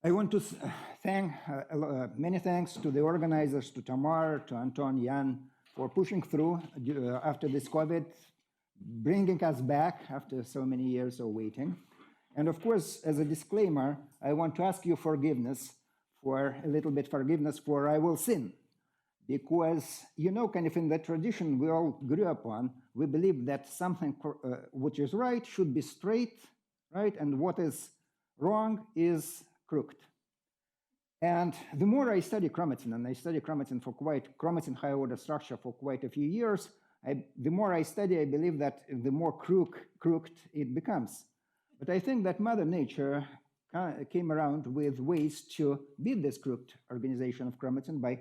I want to thank many thanks to the organizers, to Tamar, to Anton, Jan, for pushing through after this COVID, bringing us back after so many years of waiting. And of course, as a disclaimer, I want to ask you forgiveness for a little bit forgiveness for I will sin. Because, you know, kind of in the tradition we all grew up on, we believe that something which is right should be straight, right? And what is wrong is crooked. And the more I study chromatin, and I study chromatin chromatin high order structure for quite a few years, the more I study, I believe that the more crooked it becomes. But I think that Mother Nature came around with ways to beat this crooked organization of chromatin by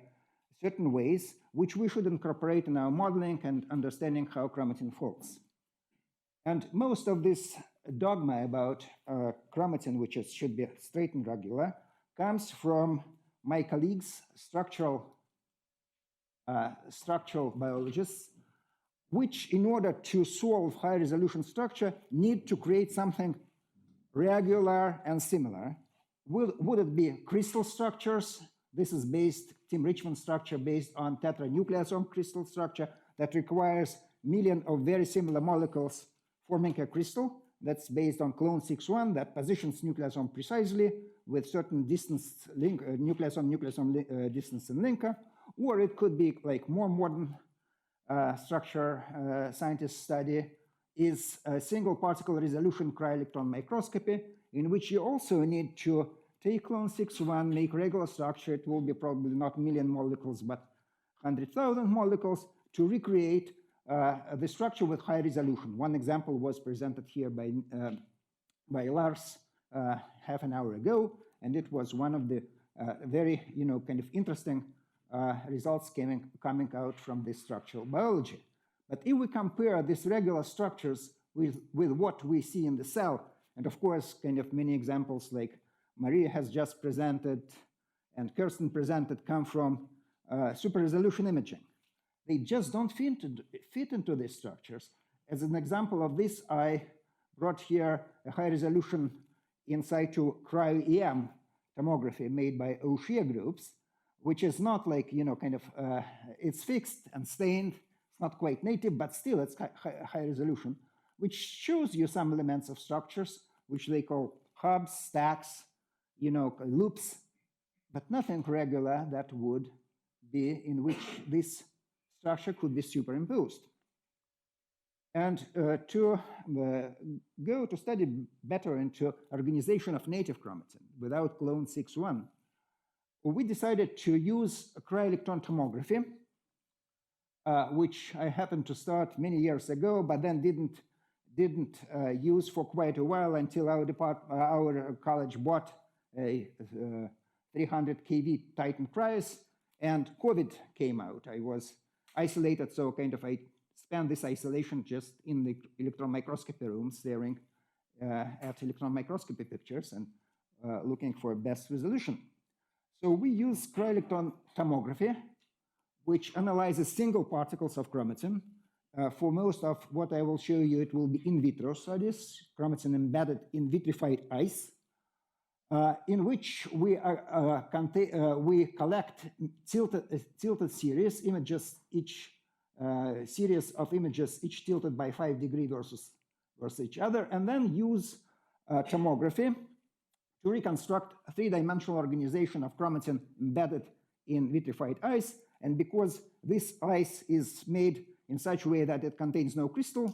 certain ways, which we should incorporate in our modeling and understanding how chromatin folds. And most of this dogma about chromatin, which should be straight and regular, comes from my colleagues, structural biologists, which in order to solve high resolution structure need to create something regular and similar. Would it be crystal structures? This is based, Tim Richmond structure based on tetranucleosome crystal structure that requires million of very similar molecules forming a crystal. That's based on clone 6-1 that positions nucleosome precisely with certain distance link, nucleosome distance and linker. Or it could be like more modern structure scientists study is a single particle resolution cryo-electron microscopy, in which you also need to take clone 6-1, make regular structure. It will be probably not million molecules, but 100,000 molecules to recreate the structure with high resolution. One example was presented here by Lars half an hour ago, and it was one of the very, kind of interesting results coming out from this structural biology. But if we compare these regular structures with what we see in the cell, and of course, kind of many examples like Maria has just presented and Kirsten presented come from super resolution imaging. They just don't fit into these structures. As an example of this, I brought here a high resolution in situ cryo-EM tomography made by O'Shea groups, which is not like, it's fixed and stained. It's not quite native, but still it's high resolution, which shows you some elements of structures, which they call hubs, stacks, loops, but nothing regular that would be in which this structure could be superimposed. And to go to study better into organization of native chromatin without clone 6-1, we decided to use a cryo-electron tomography, which I happened to start many years ago, but then didn't use for quite a while until our college bought a 300 kV Titan cryos, and COVID came out. I was isolated, so I spent this isolation just in the electron microscopy room, staring at electron microscopy pictures and looking for best resolution. So we use cryo-electron tomography, which analyzes single particles of chromatin. For most of what I will show you, it will be in vitro studies, chromatin embedded in vitrified ice, in which we collect tilted series images, each series of images, each tilted by 5 degrees versus each other, and then use tomography to reconstruct a 3-dimensional organization of chromatin embedded in vitrified ice. And because this ice is made in such a way that it contains no crystal,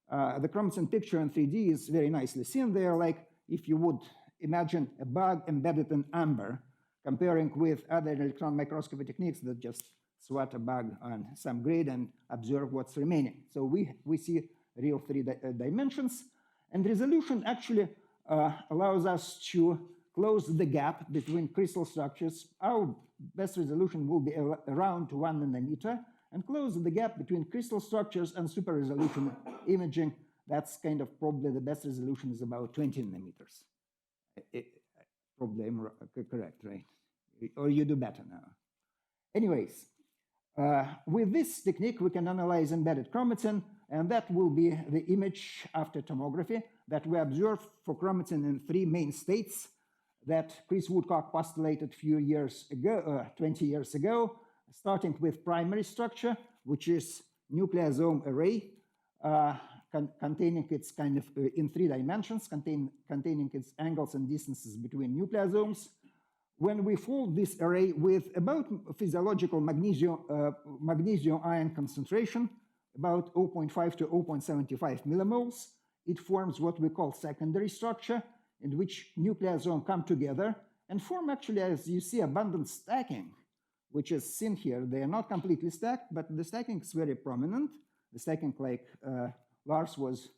the chromatin picture in 3D is very nicely seen there, like if you would imagine a bug embedded in amber, comparing with other electron microscopy techniques that just swat a bug on some grid and observe what's remaining. So we see real 3 dimensions, and resolution actually allows us to close the gap between crystal structures. Our best resolution will be around 1 nanometer, and close the gap between crystal structures and super resolution imaging. That's kind of probably the best resolution is about 20 nanometers. Probably I'm correct, right? Or you do better now. Anyways, with this technique, we can analyze embedded chromatin, and that will be the image after tomography that we observe for chromatin in 3 main states. that Chris Woodcock postulated a few years ago, 20 years ago, starting with primary structure, which is nucleosome array, containing its kind of in 3 dimensions, containing its angles and distances between nucleosomes. When we fold this array with about physiological magnesium ion concentration, about 0.5 to 0.75 millimoles, it forms what we call secondary structure, in which nucleosomes come together and form actually, as you see, abundant stacking, which is seen here. They are not completely stacked, but the stacking is very prominent. The stacking, like Lars was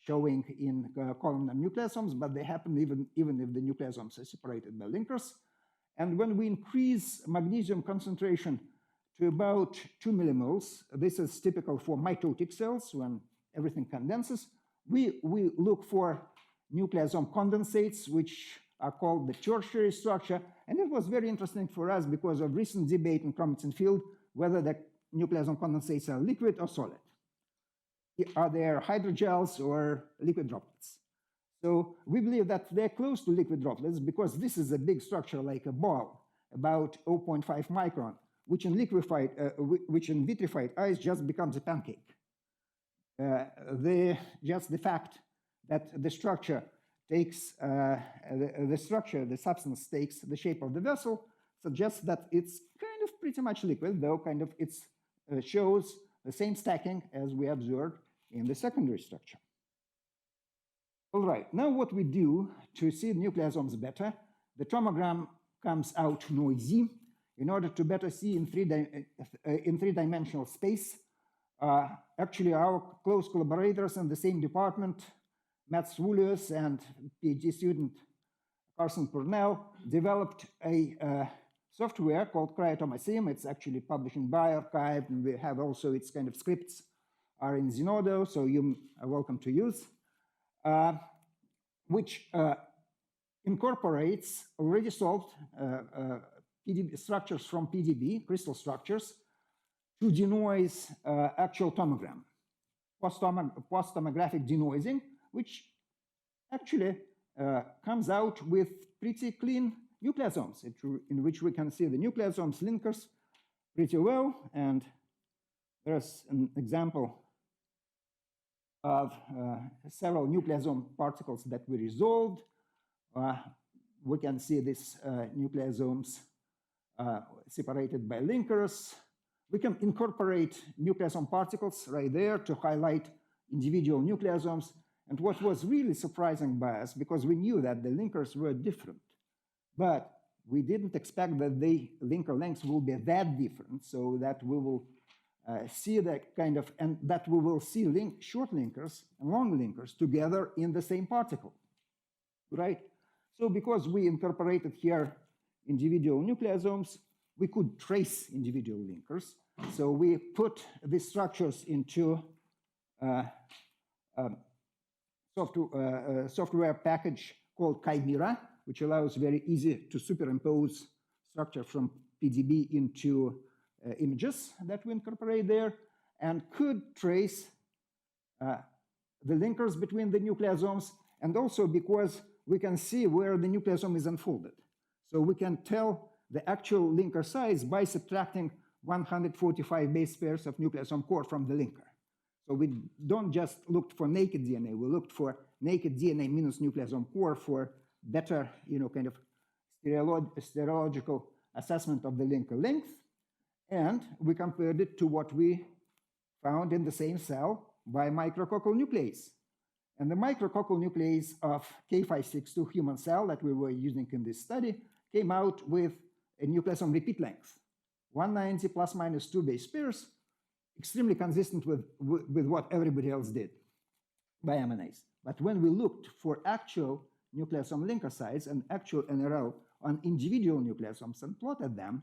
showing in columnar nucleosomes, but they happen even if the nucleosomes are separated by linkers. And when we increase magnesium concentration to about 2 millimoles, this is typical for mitotic cells when everything condenses, we look for nucleosome condensates, which are called the tertiary structure. And it was very interesting for us because of recent debate in chromatin field whether the nucleosome condensates are liquid or solid. Are they hydrogels or liquid droplets? So we believe that they're close to liquid droplets because this is a big structure like a ball, about 0.5 micron, which in vitrified ice just becomes a pancake. Just the fact that the structure takes the substance takes the shape of the vessel suggests that it's kind of pretty much liquid, though kind of it shows the same stacking as we observed in the secondary structure. All right, now what we do to see nucleosomes better, the tomogram comes out noisy. In order to better see in three-dimensional space, actually our close collaborators in the same department, Matt Swulius and PhD student Carson Purnell, developed a software called cryo-tomography. It's actually published in bioRxiv, and we have also its kind of scripts are in Zenodo, so you are welcome to use. Which incorporates already solved structures from PDB, crystal structures, to denoise actual tomogram, post-tomographic denoising, which actually comes out with pretty clean nucleosomes, in which we can see the nucleosomes linkers pretty well. And there's an example of several nucleosome particles that we resolved. We can see these nucleosomes separated by linkers. We can incorporate nucleosome particles right there to highlight individual nucleosomes. And what was really surprising by us, because we knew that the linkers were different, but we didn't expect that the linker lengths will be that different, so that we will see that kind of, and that we will see short linkers and long linkers together in the same particle, right? So because we incorporated here individual nucleosomes, we could trace individual linkers. So we put these structures into software package called Chimera, which allows very easy to superimpose structure from PDB into images that we incorporate there, and could trace the linkers between the nucleosomes, and also because we can see where the nucleosome is unfolded. So we can tell the actual linker size by subtracting 145 base pairs of nucleosome core from the linker. So we don't just look for naked DNA, we looked for naked DNA minus nucleosome core for better, kind of stereological assessment of the linker length. And we compared it to what we found in the same cell by micrococcal nuclease. And the micrococcal nuclease of K562 human cell that we were using in this study came out with a nucleosome repeat length, 190 plus minus 2 base pairs, extremely consistent with what everybody else did by MNAs. But when we looked for actual nucleosome linker size and actual NRL on individual nucleosomes and plotted them,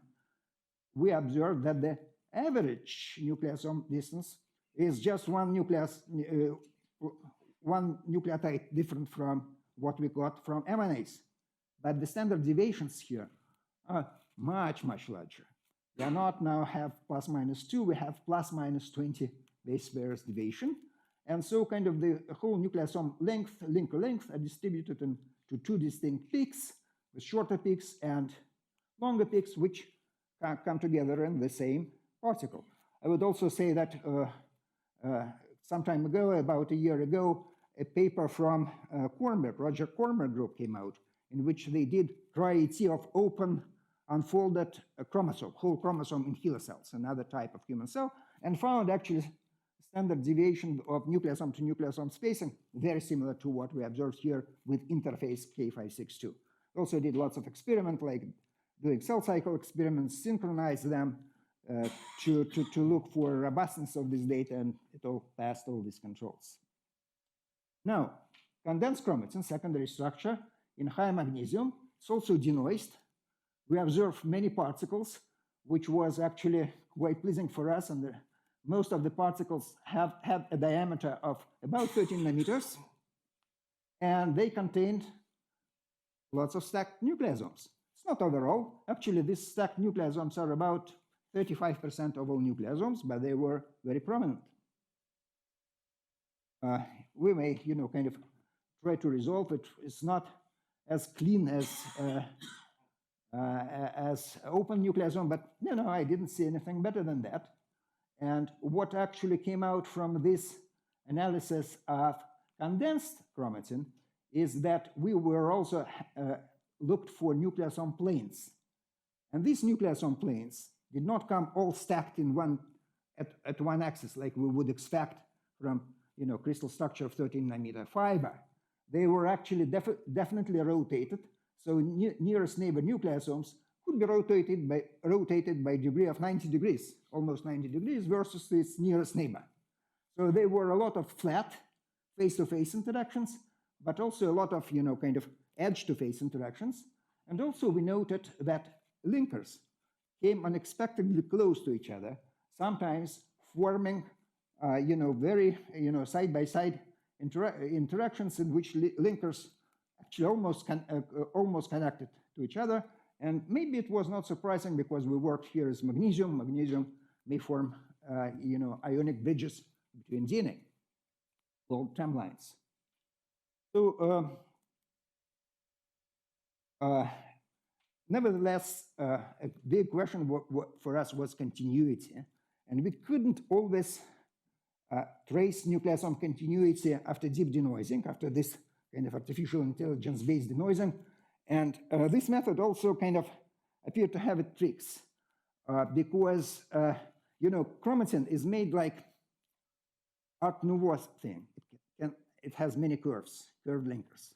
we observed that the average nucleosome distance is just one nucleotide different from what we got from MNAs. But the standard deviations here are much, much larger. We are not now have plus minus 2, we have plus minus 20 base pairs deviation. And so kind of the whole nucleosome length, linker length are distributed into 2 distinct peaks, with shorter peaks and longer peaks, which come together in the same particle. I would also say that some time ago, about a year ago, a paper from Roger Kornberg group came out, in which they did Cryo-ET of open unfolded chromosome, whole chromosome in helicells, another type of human cell, and found actually standard deviation of nucleosome to nucleosome spacing very similar to what we observed here with interface K562. Also did lots of experiments, like doing cell cycle experiments, synchronize them to look for robustness of this data, and it all passed all these controls. Now, condensed chromatin, secondary structure in high magnesium, it's also denoised. We observed many particles, which was actually quite pleasing for us, and most of the particles have had a diameter of about 13 nanometers, and they contained lots of stacked nucleosomes. It's not overall. Actually, these stacked nucleosomes are about 35% of all nucleosomes, but they were very prominent. We may, kind of try to resolve it. It's not as clean as open nucleosome, but I didn't see anything better than that. And what actually came out from this analysis of condensed chromatin is that we were also looked for nucleosome planes. And these nucleosome planes did not come all stacked in at one axis like we would expect from crystal structure of 13 nanometer fiber. They were actually definitely rotated. So nearest neighbor nucleosomes could be rotated by degree of 90 degrees, almost 90 degrees, versus its nearest neighbor. So there were a lot of flat face-to-face interactions, but also a lot of kind of edge-to-face interactions. And also we noted that linkers came unexpectedly close to each other, sometimes forming very side-by-side interactions in which linkers actually almost connected to each other. And maybe it was not surprising because we worked here as magnesium. Magnesium may form ionic bridges between DNA, called tramlines. So nevertheless, a big question for us was continuity. And we couldn't always trace nucleosome continuity after deep denoising, after this kind of artificial intelligence-based denoising. And this method also kind of appeared to have its tricks because, chromatin is made like Art Nouveau thing. It has many curved linkers.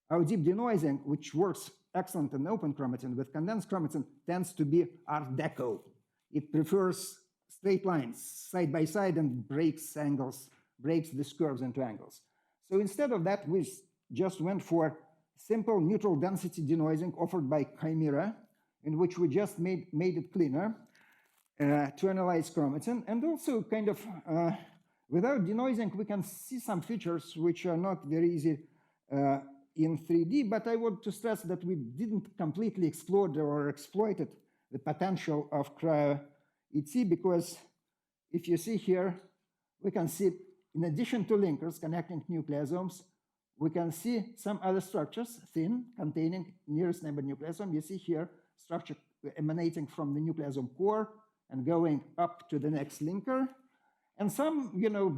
Our deep denoising, which works excellent in open chromatin, with condensed chromatin tends to be Art Deco. It prefers straight lines side by side and breaks these curves into angles. So instead of that, we just went for simple neutral density denoising offered by Chimera, in which we just made it cleaner to analyze chromatin. And also kind of, without denoising, we can see some features which are not very easy in 3D, but I want to stress that we didn't completely explore or exploited the potential of Cryo-ET, because if you see here, we can see, in addition to linkers connecting nucleosomes, we can see some other structures, thin, containing nearest neighbor nucleosome. You see here structure emanating from the nucleosome core and going up to the next linker. And some,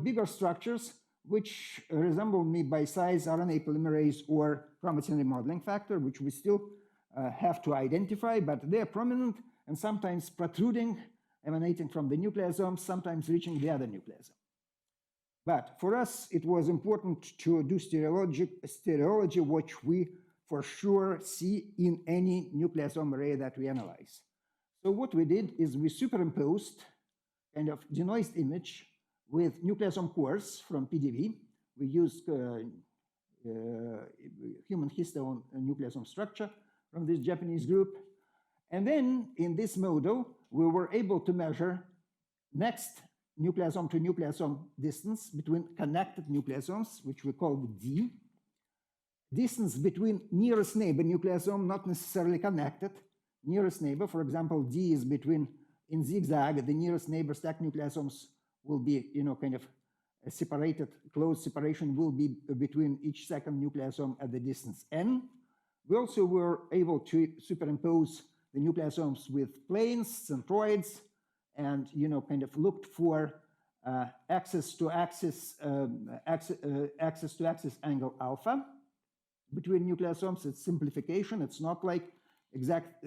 bigger structures which resemble me by size RNA polymerase or chromatin remodeling factor, which we still have to identify, but they're prominent and sometimes protruding, emanating from the nucleosome, sometimes reaching the other nucleosome. But for us, it was important to do stereology, which we for sure see in any nucleosome array that we analyze. So what we did is we superimposed kind of denoised image with nucleosome cores from PDV. We used human histone nucleosome structure from this Japanese group. And then in this model, we were able to measure next nucleosome to nucleosome distance between connected nucleosomes, which we call D. Distance between nearest neighbor nucleosome, not necessarily connected. Nearest neighbor, for example, D is between, in zigzag, the nearest neighbor stacked nucleosomes will be, kind of separated, close separation will be between each second nucleosome at the distance N. We also were able to superimpose the nucleosomes with planes, centroids, and kind of looked for axis-to-axis angle alpha between nucleosomes. It's simplification. It's not like exact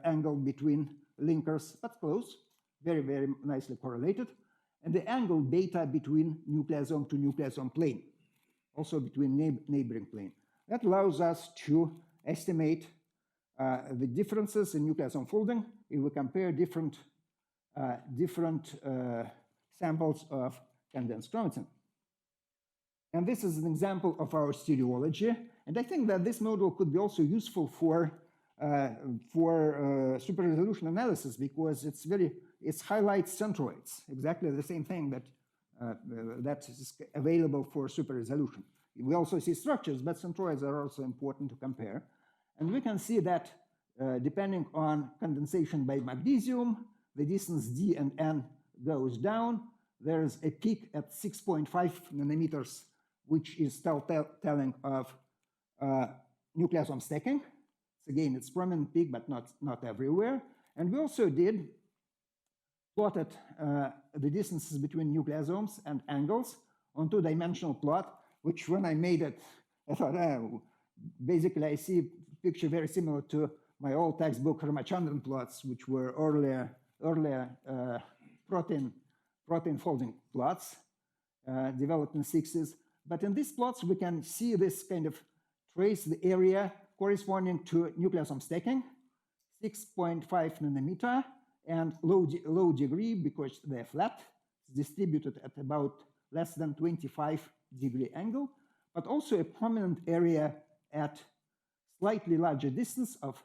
angle between linkers, but close, very, very nicely correlated. And the angle beta between nucleosome to nucleosome plane, also between neighboring plane. That allows us to estimate the differences in nucleosome folding if we compare different samples of condensed chromatin. And this is an example of our stereology. And I think that this model could be also useful for super resolution analysis, because it highlights centroids, exactly the same thing that is available for super resolution. We also see structures, but centroids are also important to compare. And we can see that depending on condensation by magnesium, the distance d and n goes down. There's a peak at 6.5 nanometers, which is telling of nucleosome stacking. So again, it's prominent peak, but not everywhere. And we also plotted the distances between nucleosomes and angles on two-dimensional plot, which when I made it, I thought, basically I see a picture very similar to my old textbook Ramachandran plots, which were earlier protein folding plots developed in the 60s. But in these plots, we can see this kind of trace the area corresponding to nucleosome stacking, 6.5 nanometer, and low degree because they're flat, distributed at about less than 25-degree angle, but also a prominent area at slightly larger distance of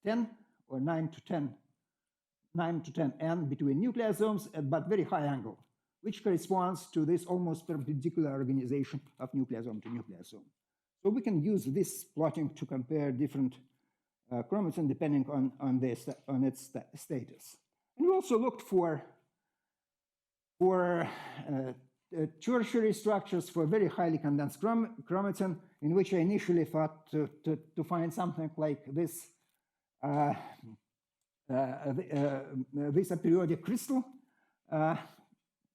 10 or 9 to 10 n between nucleosomes, but very high angle, which corresponds to this almost perpendicular organization of nucleosome to nucleosome. So we can use this plotting to compare different chromatin depending on its status. And we also looked for tertiary structures for very highly condensed chromatin, in which I initially thought to find something like this this aperiodic crystal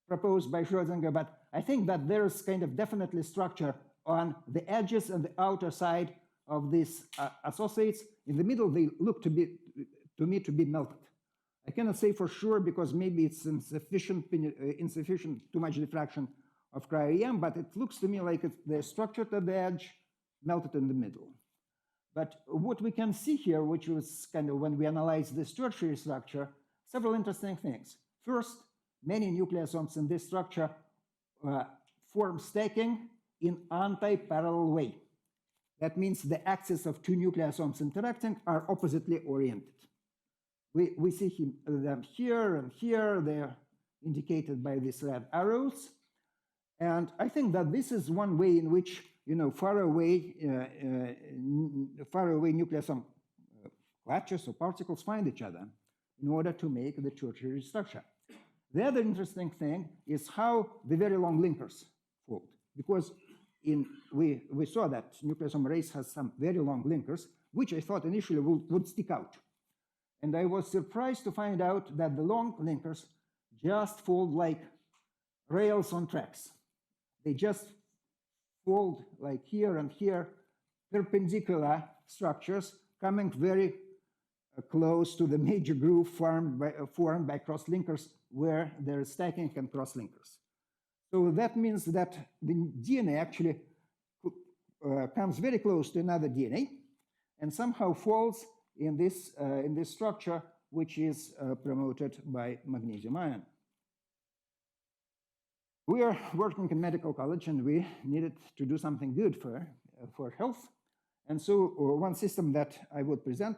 proposed by Schrödinger, but I think that there's kind of definitely structure on the edges and the outer side of these associates. In the middle, they look to me to be melted. I cannot say for sure because maybe it's insufficient, too much diffraction of cryo-EM, but it looks to me like they're structured at the edge, melted in the middle. But what we can see here, which was kind of when we analyze this tertiary structure, several interesting things. First, many nucleosomes in this structure form stacking in anti-parallel way. That means the axes of two nucleosomes interacting are oppositely oriented. We see them here and here. They're indicated by these red arrows. And I think that this is one way in which far away nucleosome clutches or particles find each other in order to make the tertiary structure. The other interesting thing is how the very long linkers fold, because we saw that nucleosome arrays has some very long linkers, which I thought initially would stick out. And I was surprised to find out that the long linkers just fold like rails on tracks. They just fold like here and here, perpendicular structures coming very close to the major groove formed by cross-linkers where there is stacking and cross-linkers. So that means that the DNA actually comes very close to another DNA and somehow falls in this structure, which is promoted by magnesium ion. We are working in medical college, and we needed to do something good for health. And so one system that I will present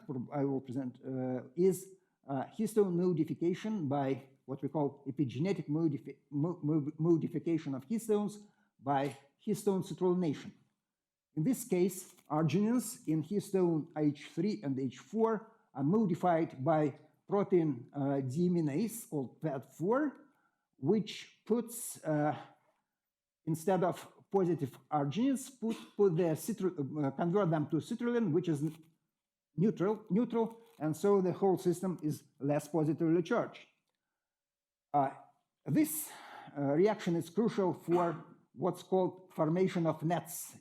is histone modification by what we call epigenetic modification of histones by histone citrullonation. In this case, arginines in histone H3 and H4 are modified by protein deaminase called PAD4, which puts, instead of positive arginines, convert them to citrulline, which is neutral, and so the whole system is less positively charged. This reaction is crucial for what's called formation of nets,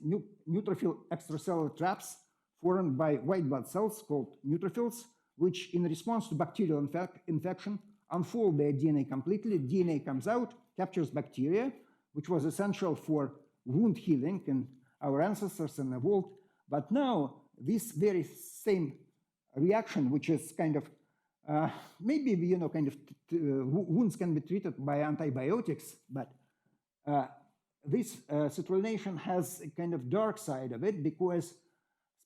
neutrophil extracellular traps formed by white blood cells called neutrophils, which in response to bacterial infection unfold their DNA completely. DNA comes out, captures bacteria, which was essential for wound healing in our ancestors and evolved. But now this very same reaction, which is kind of maybe wounds can be treated by antibiotics, but this citrullation has a kind of dark side of it because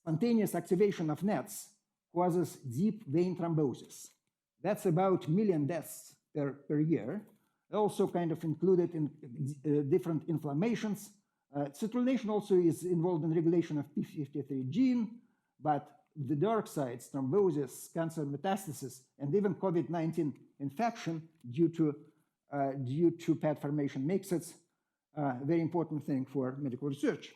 spontaneous activation of nets causes deep vein thrombosis. That's about 1 million deaths per year. Also kind of included in different inflammations. Citrullation also is involved in regulation of p53 gene, but the dark sides, thrombosis, cancer metastasis, and even COVID-19 infection due to pad formation makes it a very important thing for medical research.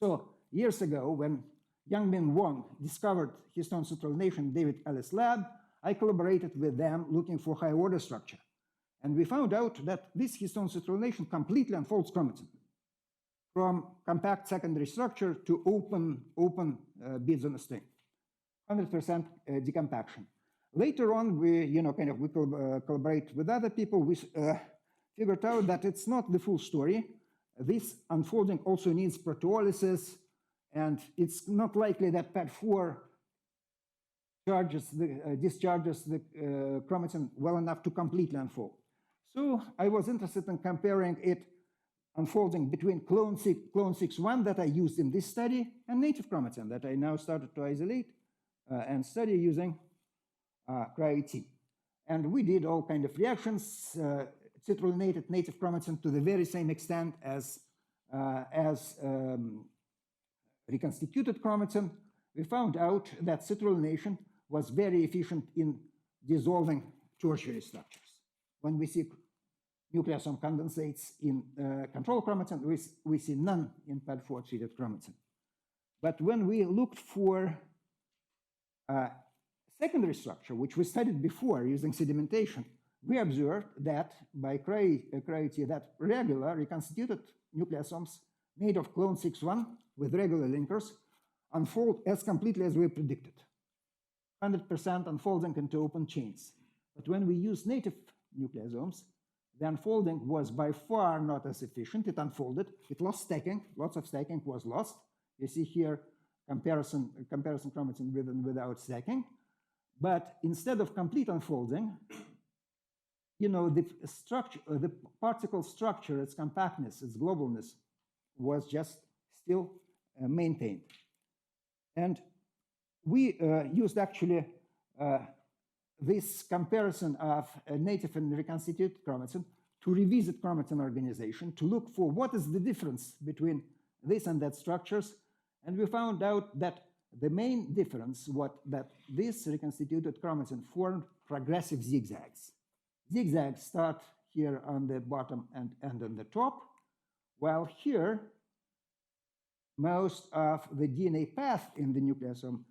So years ago, when Yangmin Wang discovered histone citrullation in David Ellis' lab, I collaborated with them looking for high order structure. And we found out that this histone citrullation completely unfolds chromatin from compact secondary structure to open beads on a string, 100% decompaction. Later on, we collaborate with other people. We figured out that it's not the full story. This unfolding also needs proteolysis, and it's not likely that PAD4 discharges the chromatin well enough to completely unfold. So I was interested in comparing it unfolding between clone 6.1 that I used in this study and native chromatin that I now started to isolate and study using Cryo-ET. And we did all kind of reactions, citrullinated native chromatin to the very same extent as reconstituted chromatin. We found out that citrullination was very efficient in dissolving tertiary structures. When we see nucleosome condensates in control chromatin, we see none in PAD4 treated chromatin. But when we looked for secondary structure, which we studied before using sedimentation, we observed that by Cryo-ET that regular reconstituted nucleosomes made of clone 6.1 with regular linkers unfold as completely as we predicted, 100% unfolding into open chains. But when we use native nucleosomes, the unfolding was by far not as efficient. It unfolded, it lost stacking, lots of stacking was lost. You see here comparison chromatin with and without stacking. But instead of complete unfolding, the structure, the particle structure, its compactness, its globalness was just still maintained. And we used actually this comparison of native and reconstituted chromatin to revisit chromatin organization, to look for what is the difference between this and that structures. And we found out that the main difference was that this reconstituted chromatin formed progressive zigzags. Zigzags start here on the bottom and on the top, while here, most of the DNA path in the nucleosome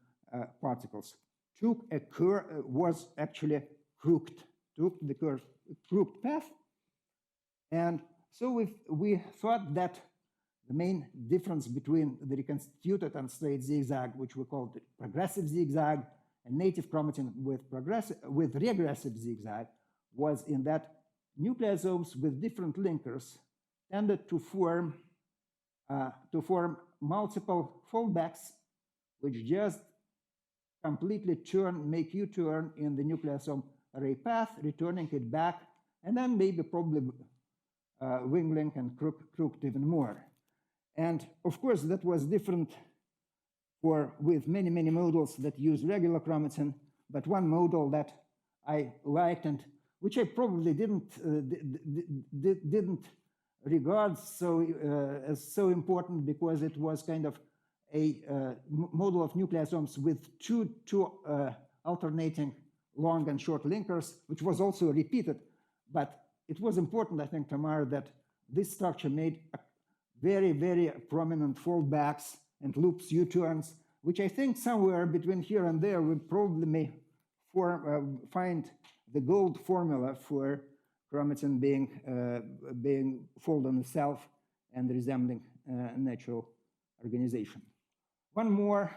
particles was actually crooked, took the crooked path. And so we thought that the main difference between the reconstituted and straight zigzag, which we called the progressive zigzag, and native chromatin with regressive zigzag, was in that nucleosomes with different linkers tended to form multiple foldbacks, which just completely make U-turn in the nucleosome array path, returning it back, and then maybe probably wingling and crooked even more. And of course, that was different with many models that use regular chromatin, but one model that I liked and which I probably didn't regard as so important because it was kind of a model of nucleosomes with two alternating long and short linkers, which was also repeated. But it was important, I think, Tamara, that this structure made very, very prominent foldbacks and loops, U-turns, which I think somewhere between here and there we probably may find the gold formula for chromatin being fold on itself and resembling natural organization. One more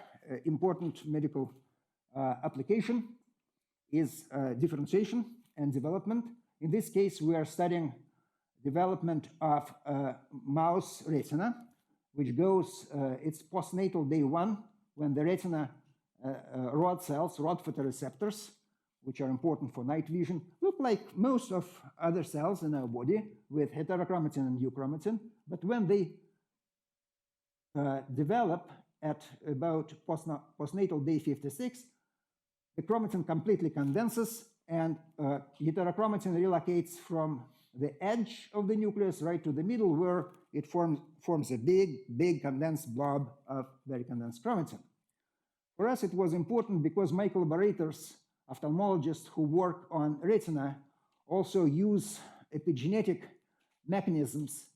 important medical application is differentiation and development. In this case, we are studying development of mouse retina, which goes, it's postnatal day 1, when the retina rod cells, rod photoreceptors, which are important for night vision, look like most of other cells in our body with heterochromatin and euchromatin. But when they develop at about postnatal day 56, the chromatin completely condenses and heterochromatin relocates from the edge of the nucleus right to the middle, where it forms a big condensed blob of very condensed chromatin. For us, it was important because my collaborators, ophthalmologists who work on retina, also use epigenetic mechanisms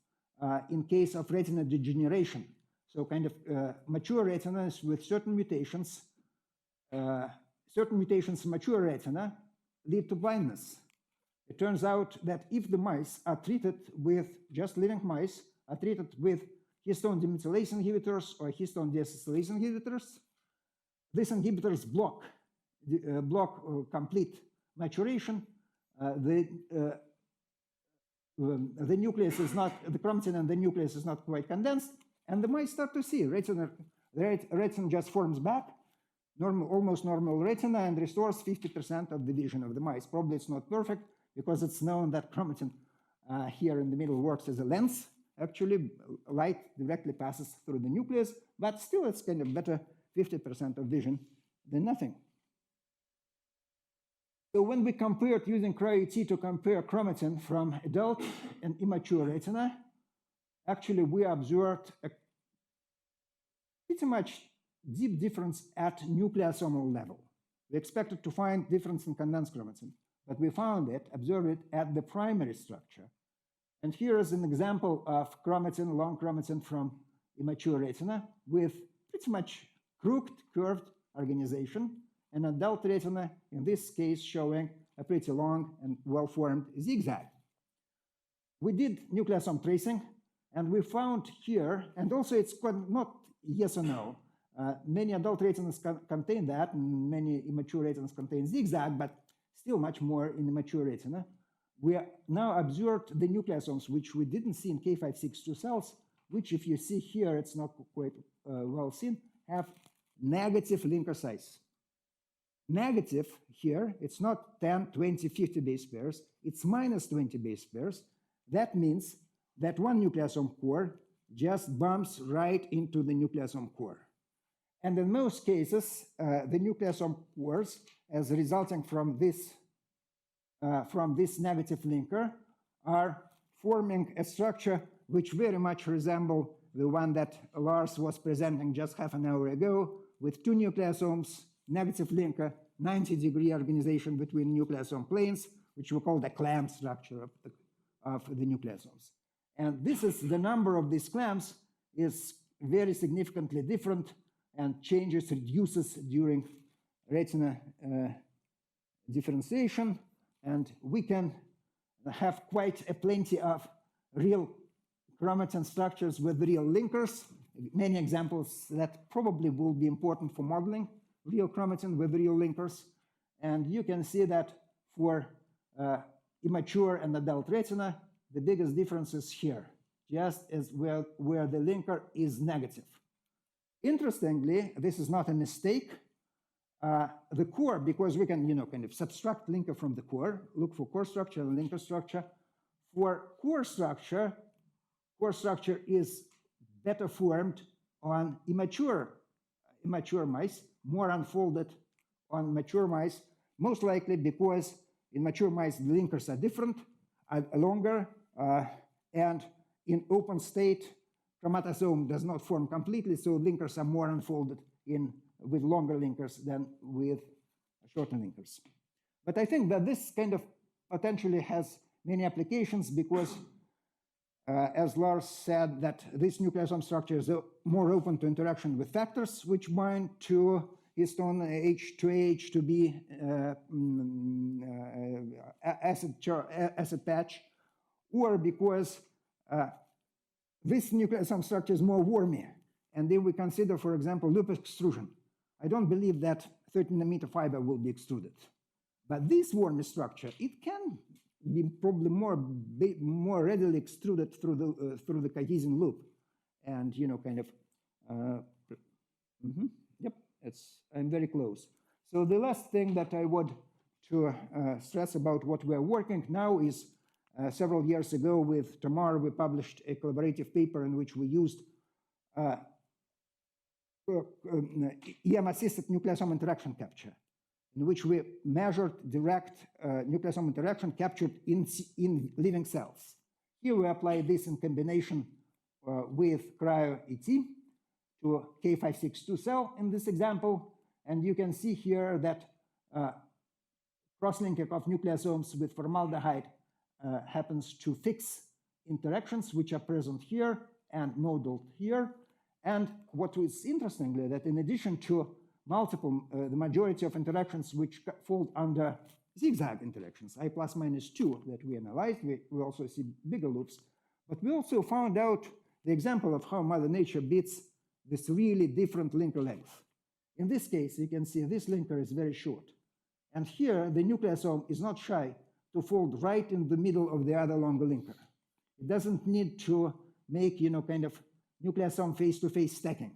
in case of retina degeneration. So kind of mature retinas with certain mutations in mature retina lead to blindness. It turns out that if the mice are treated with, just living mice, are treated with histone demethylase inhibitors or histone deacetylase inhibitors, these inhibitors block complete maturation. The nucleus is not, the chromatin and the nucleus is not quite condensed, and the mice start to see retina just forms back, almost normal retina, and restores 50% of the vision of the mice. Probably it's not perfect because it's known that chromatin here in the middle works as a lens. Actually, light directly passes through the nucleus, but still it's kind of better 50% of vision than nothing. So when we compared using Cryo-ET to compare chromatin from adult and immature retina, actually we observed a pretty much deep difference at nucleosomal level. We expected to find difference in condensed chromatin, but we observed it at the primary structure. And here is an example of chromatin, long chromatin from immature retina with pretty much crooked, curved organization, and adult retina, in this case, showing a pretty long and well-formed zigzag. We did nucleosome tracing, and we found here, and also it's not yes or no. Many adult retinas contain that, and many immature retinas contain zigzag, but still much more in immature retina. We now observed the nucleosomes, which we didn't see in K562 cells, which if you see here, it's not quite well seen, have negative linker size. Negative here, it's not 10, 20, 50 base pairs, it's minus 20 base pairs. That means that one nucleosome core just bumps right into the nucleosome core. And in most cases, the nucleosome cores, as resulting from this negative linker, are forming a structure which very much resembles the one that Lars was presenting just half an hour ago, with two nucleosomes, negative linker, 90-degree organization between nucleosome planes, which we call the clamp structure of the nucleosomes. And this is the number of these clamps is very significantly different and reduces during retina differentiation. And we can have quite a plenty of real chromatin structures with real linkers. Many examples that probably will be important for modeling real chromatin with real linkers. And you can see that for immature and adult retina, the biggest difference is here, just as where the linker is negative. Interestingly, this is not a mistake. The core, because we can, kind of subtract linker from the core, look for core structure and linker structure. For core structure is better formed on immature mice, more unfolded on mature mice, most likely because in mature mice the linkers are different, are longer, and in open state, chromatosome does not form completely, so linkers are more unfolded with longer linkers than with shorter linkers. But I think that this kind of potentially has many applications because as Lars said, that this nucleosome structure is more open to interaction with factors which bind to histone H2H to be acid patch, or because this nucleosome structure is more wormy. And if we consider, for example, loop extrusion, I don't believe that 13-nanometer fiber will be extruded. But this wormy structure, it can be probably more readily extruded through the cohesion loop, and kind of yep, I'm very close. So the last thing that I would to stress about what we are working now is several years ago with Tamar we published a collaborative paper in which we used EM-assisted nucleosome interaction capture, in which we measured direct nucleosome interaction captured in living cells. Here we apply this in combination with Cryo-ET to K562 cell in this example, and you can see here that cross-linking of nucleosomes with formaldehyde happens to fix interactions which are present here and modeled here. And what is interestingly that in addition to multiple, the majority of interactions which fall under zigzag interactions, I plus minus 2 that we analyzed, we also see bigger loops, but we also found out the example of how Mother Nature beats this really different linker length. In this case, you can see this linker is very short. And here, the nucleosome is not shy to fold right in the middle of the other longer linker. It doesn't need to make, kind of nucleosome face-to-face stacking.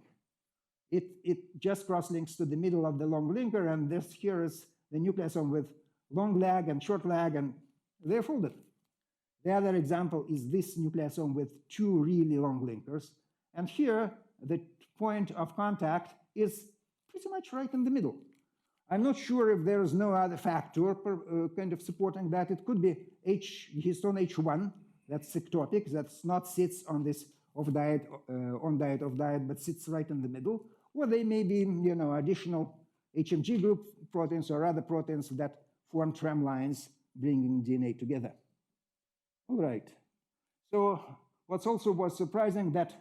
It just cross-links to the middle of the long linker, and this here is the nucleosome with long lag and short lag, and they're folded. The other example is this nucleosome with two really long linkers, and here the point of contact is pretty much right in the middle. I'm not sure if there is no other factor kind of supporting that. It could be histone H1, that's ectopic, that's not sits on this off-diet, on-diet, off-diet, but sits right in the middle. Or they may be, additional HMG group proteins or other proteins that form tram lines bringing DNA together. All right. So what's also was surprising that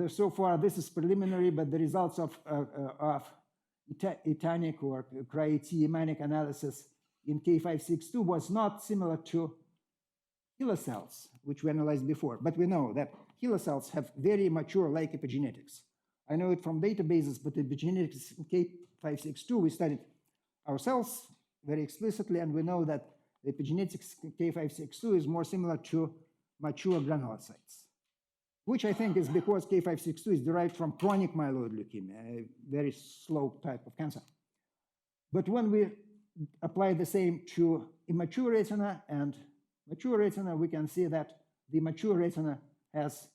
so far this is preliminary, but the results of etanic or cryo-ET emanic analysis in K562 was not similar to HeLa cells, which we analyzed before. But we know that HeLa cells have very mature like epigenetics. I know it from databases, but epigenetics in K562 we studied ourselves very explicitly, and we know that the epigenetics in K562 is more similar to mature granulocytes, which I think is because K562 is derived from chronic myeloid leukemia, a very slow type of cancer. But when we apply the same to immature retina and mature retina, we can see that the mature retina has,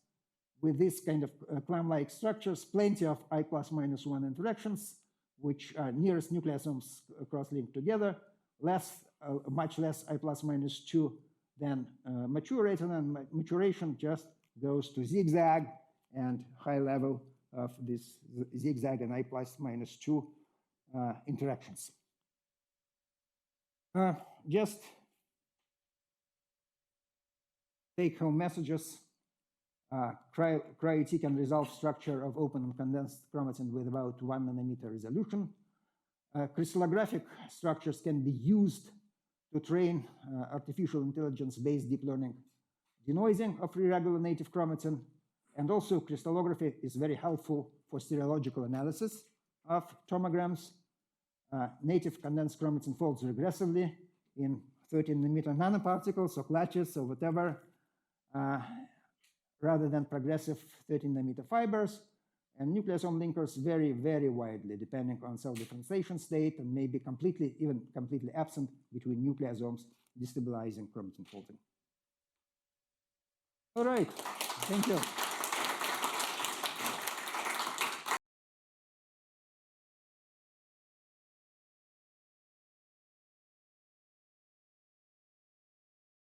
with this kind of clam-like structures, plenty of I plus minus 1 interactions, which are nearest nucleosomes cross-linked together, much less I plus minus 2 than mature retina, and maturation just goes to zigzag and high level of this zigzag and I plus minus 2 interactions. Just take-home messages. Cryo-ET can resolve structure of open and condensed chromatin with about 1 nanometer resolution. Crystallographic structures can be used to train artificial intelligence-based deep learning denoising of irregular native chromatin, and also crystallography is very helpful for stereological analysis of tomograms. Native condensed chromatin folds regressively in 13-nanometer nanoparticles or clutches or whatever, rather than progressive 13-nanometer fibers, and nucleosome linkers vary very widely depending on cell differentiation state and may be even completely absent between nucleosomes, destabilizing chromatin folding. All right, thank you.